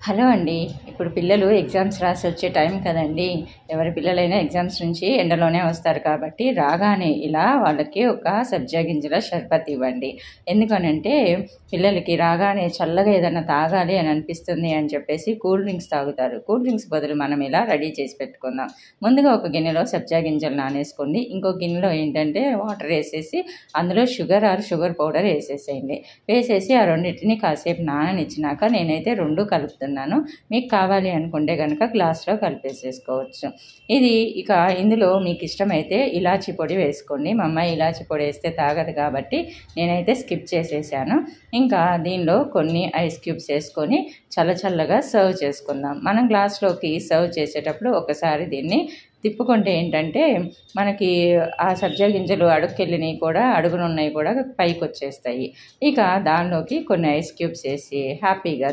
Hello అండి. ఇప్పుడు పిల్లలు ఎగ్జామ్స్ రాసి వచ్చే టైం కదండి. ఎవరి పిల్లలైనా ఎగ్జామ్స్ నుంచి ఎండలోనే వస్తారు కాబట్టి రాగానే ఇలా వాళ్ళకి ఒక సబ్జా గింజల షర్బత్ ఇవ్వండి. ఎందుకనంటే పిల్లలకి రాగానే చల్లగా ఏదైనా తాగాలి అని అనిపిస్తుంది అని చెప్పేసి కూల్ డ్రింక్స్ తాగుతారు. కూల్ డ్రింక్స్ బదులు మనం ఇలా రెడీ చేసి పెట్టుకుందాం. ముందుగా ఒక గిన్నెలో సబ్జా గింజలు నానేసుకోండి. ఇంకో గిన్నెలో ఏంటంటే వాటర్ వేసేసి అందులో షుగర్ పౌడర్ వేసేసేయండి. వేసేసి ఆ రెండింటిని కాసేపు నాననిచ్చినాక నేనైతే రెండు కలుపుతున్నాను. మీకు కావాలి అనుకుంటే కనుక గ్లాస్లో కలిపేసేసుకోవచ్చు. ఇది ఇక ఇందులో మీకు ఇష్టమైతే ఇలాచీ పొడి వేసుకోండి. మా అమ్మాయి ఇలాచీ పొడి వేస్తే తాగదు కాబట్టి నేనైతే స్కిప్ చేసేసాను. ఇంకా దీనిలో కొన్ని ఐస్ క్యూబ్స్ వేసుకొని చల్లగా సర్వ్ చేసుకుందాం. మనం గ్లాస్లోకి సర్వ్ చేసేటప్పుడు ఒకసారి దీన్ని తిప్పుకుంటే ఏంటంటే మనకి ఆ సబ్జా గింజలు అడుక్కెళ్ళినవి కూడా అడుగునున్నవి కూడా పైకి వచ్చేస్తాయి. ఇక దానిలోకి కొన్ని ఐస్ క్యూబ్స్ వేసి హ్యాపీగా